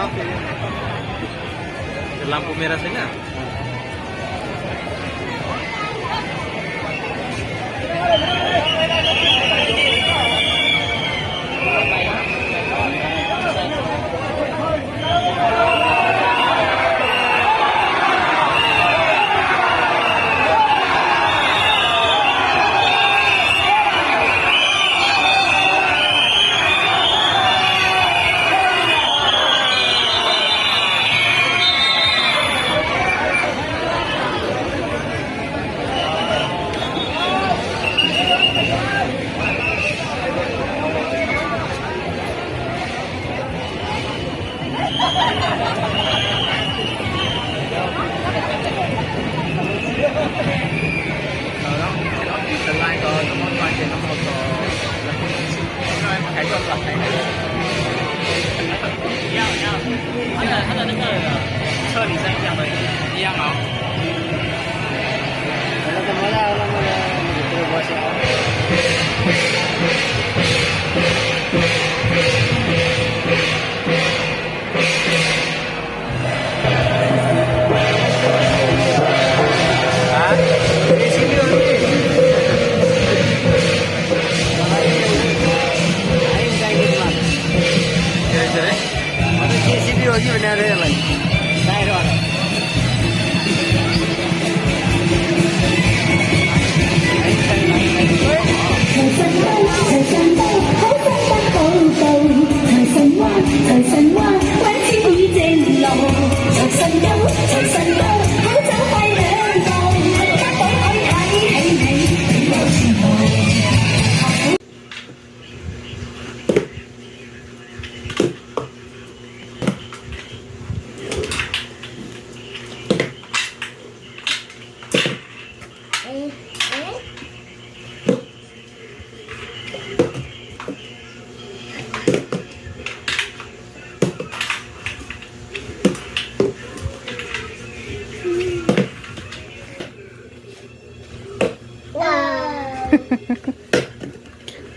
cafe yun. Lampu merah saja. Tương lai có món quà trên nó một cái cho tập này它的那个车里是一样的，一样啊。怎么了？那么这个多少？JCB benar ya, Bang. Saya doang.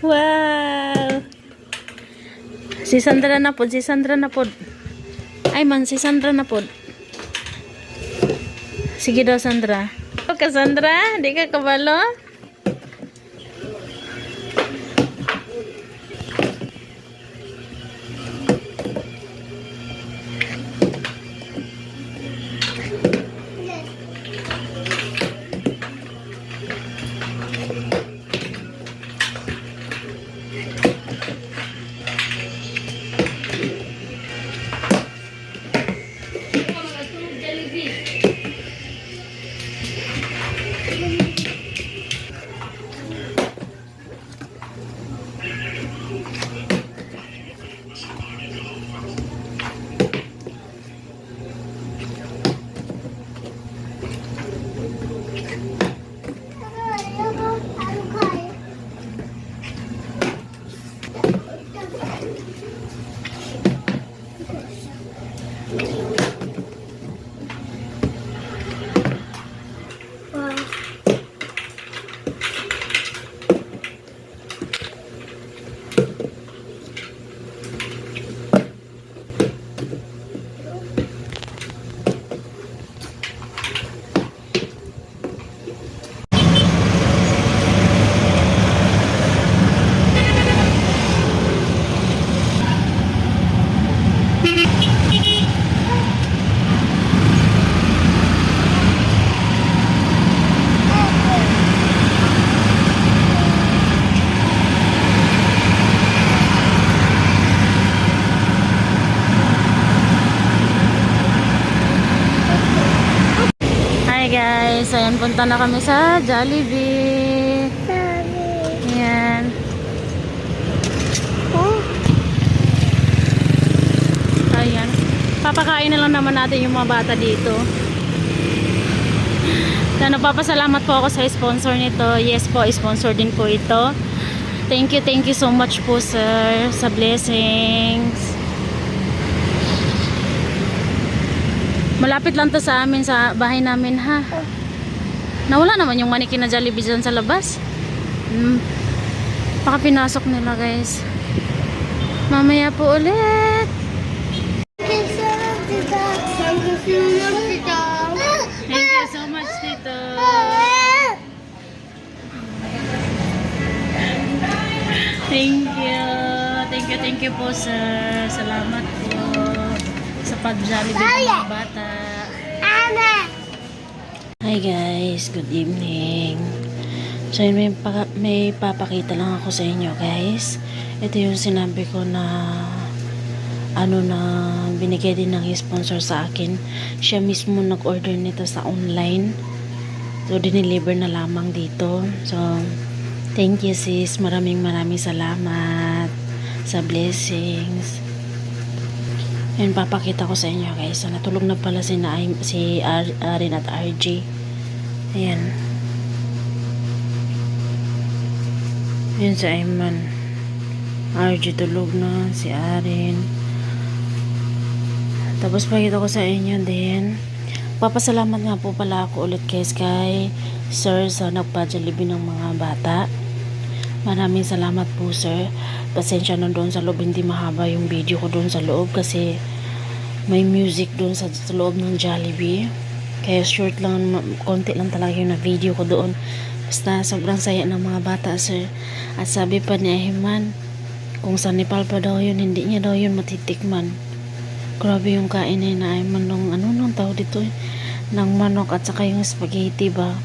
Wow. Si Sandra na pod, si Sandra na pod. Ay man, si Sandra na pod. Sige daw, Sandra. O ka, Sandra? Di ka kabalo? Guys, ayan, punta na kami sa Jollibee. Ayan. Oh. Ayan. Papakain na lang naman natin yung mga bata dito. Na napapasalamat po ako sa sponsor nito. Yes po, sponsor din po ito. Thank you so much po, sir, sa blessings. Malapit lang to sa amin, sa bahay namin, ha. Nawala naman yung manikin na Jollibee dyan sa labas. Baka pinasok nila, guys. Mamaya po ulit. Thank you so much, Tito. Thank you so much, Tito. Thank you po, sir. Salamat po sa pag-jollibee ng mga bata. Hi guys, good evening. So yun, may papakita lang ako sa inyo guys. Ito yung sinabi ko na na binigay din ng sponsor sa akin. Siya mismo nag-order nito sa online. So dineliver na lamang dito. So thank you sis, maraming salamat sa blessings. Yun, papakita ko sa inyo guys. So natulog na pala si Arin at RJ. Ayan. Yun si Ayman. RJ tulog na. Si Arin. Tapos pakita ko sa inyo din. Papasalamat nga po pala ako ulit guys kay Sir sa nagpa-Jollibee ng mga bata. Maraming salamat po sir. Pasensya na doon sa loob. Hindi mahaba yung video ko doon sa loob kasi may music doon sa loob ng Jollibee. Kaya short lang, konti lang talaga yung na-video ko doon. Basta sobrang saya ng mga bata sir. At sabi pa ni Ayman, kung sa Nepal pa daw yun, hindi niya daw yun matitikman. Grabe yung kain na Ayman nung tawag dito ng manok at saka yung spaghetti ba.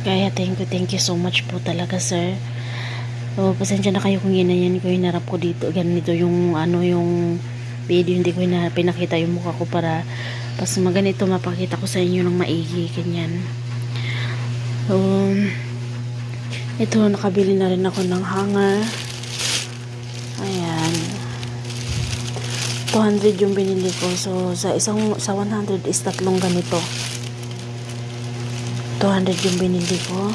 Kaya thank you so much po talaga sir. So pasensya na kayo kung yan ko hinarap ko dito. Ganito yung yung video, hindi ko pinakita yung mukha ko para pas maganito mapakita ko sa inyo ng maigi ganyan. So ito, nakabili na rin ako ng hanger. Ayan. 200 yung binili ko. So sa 100 is tatlong ganito. 200 yung binili ko.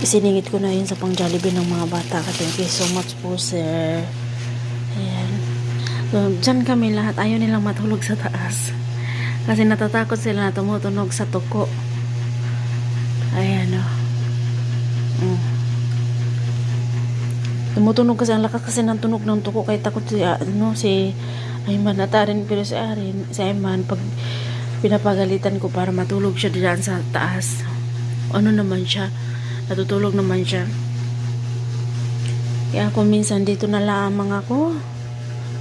Isiningit ko na yun sa pang Jollibee ng mga bata. Thank you so much po sir. Ayan. So, dyan kami lahat. Ayaw nilang matulog sa taas. Kasi natatakot sila na tumutunog sa tuko. Ayan o. Tumutunog kasi ang lakas kasi ng tunog ng tuko. Kaya takot si Ayman at Arin. Pero si Ayman, pag pinapagalitan ko para matulog siya dyan sa taas, naman siya, natutulog naman siya. Kaya ako minsan dito na lamang ako.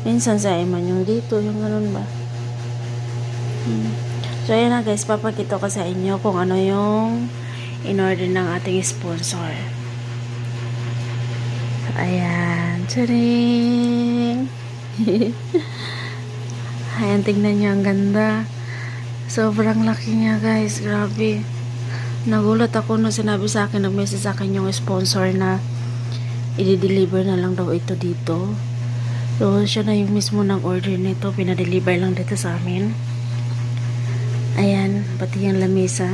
Minsan sa Ayman yung dito, yung ganun ba. So ayan na guys, papakita ko sa inyo kung ano yung in-order ng ating sponsor. Ayan, tsaring! Ayan, tignan nyo, ang ganda. Sobrang laki niya guys, grabe. Nagulat ako nung sinabi sa akin, nag-message sa akin yung sponsor na i-deliver na lang daw ito dito. So siya na yung mismo ng order nito, pinadeliver lang dito sa amin. Ayan, pati yung lamesa.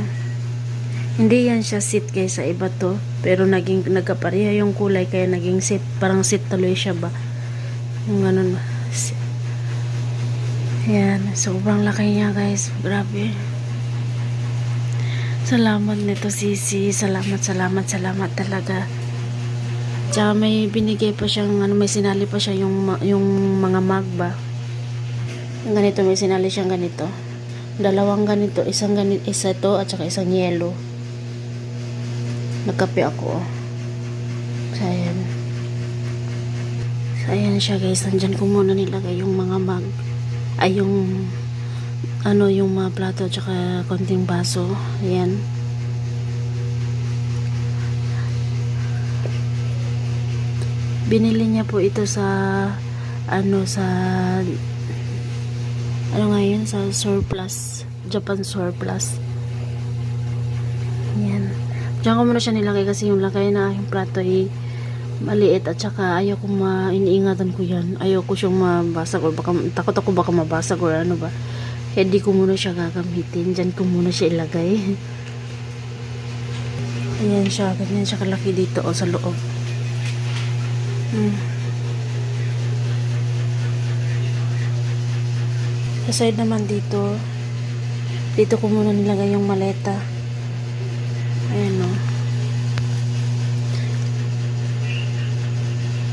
Hindi yan siya seat guys, sa iba to. Pero nagkapareha yung kulay kaya naging seat, parang seat tuloy siya ba. Yung ganun ba. Ayan, sobrang laki niya guys, grabe. Salamat nito sisi, salamat talaga. Tsaka may binigay pa siyang may sinali pa siya yung mga mug ba. Yung ganito, may sinali siyang ganito. Dalawang ganito, isa to at saka isang yellow. Nagkape ako. So ayan. So ayan siya guys, nandyan ko muna nilagay yung mga mug. Ay yung yung mga plato at saka konting baso. Ayan. Binili niya po ito sa sa surplus, Japan surplus. Ayan. Diyan ko muna siya nilagay kasi yung lagay na aking plato ay maliit at saka ayaw ko iniingatan ko yan. Ayaw ko siyang mabasag or takot ako baka mabasag or ano ba. Kaya di ko muna siya gagamitin. Diyan ko muna siya ilagay. Ayan siya. Ganyan siya kalaki dito sa loob. Sa side naman dito ko muna nilagay yung maleta. Ayan o.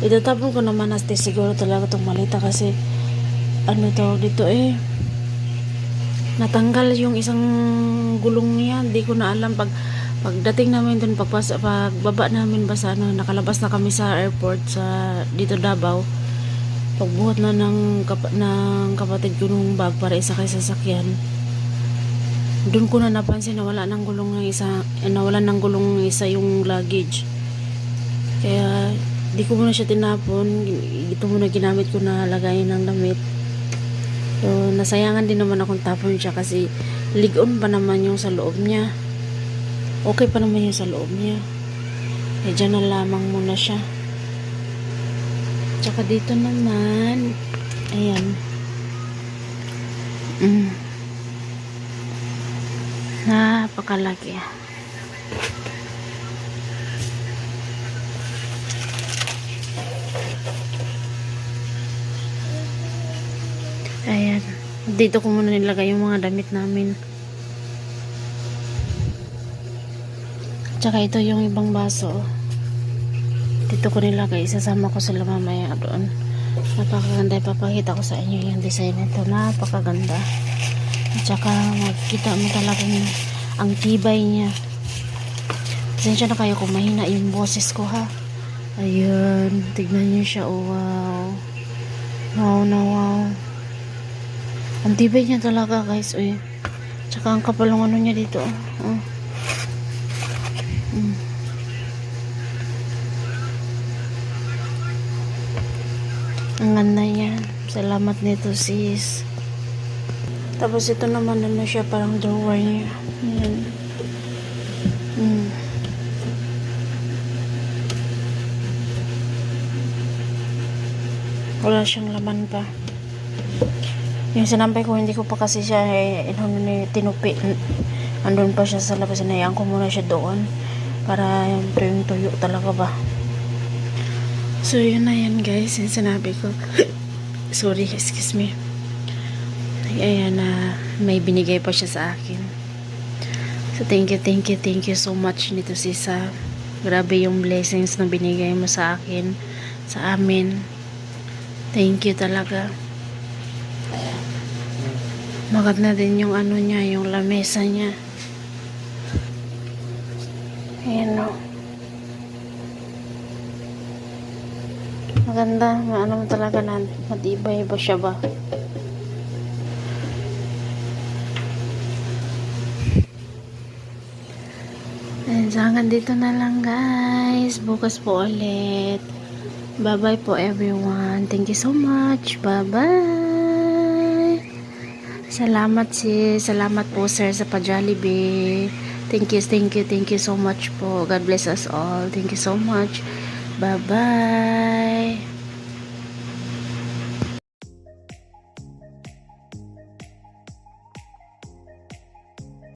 Itatapon ko naman siguro talaga itong maleta kasi ano tawag dito natanggal yung isang gulong niya. Hindi ko na alam pagdating namin dun, pagbaba namin ba sa nakalabas na kami sa airport sa dito Davao. Pagbuhat na ng kapatid ko nung bag para isakay sa sasakyan, doon ko na napansin na wala ng gulong ng isa, nawalan ng gulong ng isa yung luggage. Kaya di ko muna siya tinapon, ito muna ginamit ko na lagayin ng damit. So nasayangan din naman akong tapon siya kasi ligon pa naman yung sa loob niya. Okay pa naman yung sa loob niya. Eh dyan na lamang muna siya. Tsaka dito naman, ayan. Napakalaki. Ayan. Dito ko muna nilagay yung mga damit namin. Tsaka ito yung ibang baso. Dito ko nilagay. Isasama ko sila mamaya doon. Napakaganda. Ipapakita ko sa inyo yung design nito. Napakaganda. At saka makikita mo talaga ang tibay niya. Pasensya na kayo kung mahina yung boses ko ha. Ayan. Tignan niyo siya. Oh, wow. Wow na wow. Ang tibay niya talaga guys. Uy. Tsaka ang kapalong ano niya dito. Oh. Ang ganda niya. Salamat nito sis. Tapos ito naman ano siya, parang drawer niya. Ayan. Wala siyang laman pa. Yung sinampay ko, hindi ko pa kasi siya tinupi. Andun pa siya sa labas. Hinayaan ko muna siya doon para yung tuyo talaga ba. So yun na yan guys, yung sinabi ko. Sorry, excuse me. Ayan na, may binigay pa siya sa akin. So thank you so much nito Sisa. Grabe yung blessings na binigay mo sa akin, sa amin. Thank you talaga. Maganda din yung ano niya, yung lamesa niya. Ayan o. Maganda, ano talaga na matibay ba siya ba? And hanggang dito na lang guys. Bukas po ulit. Bye bye po everyone. Thank you so much. Bye bye. Salamat sis. Salamat po sir sa pa-Jollibee. Thank you so much po. God bless us all. Thank you so much. Bye bye.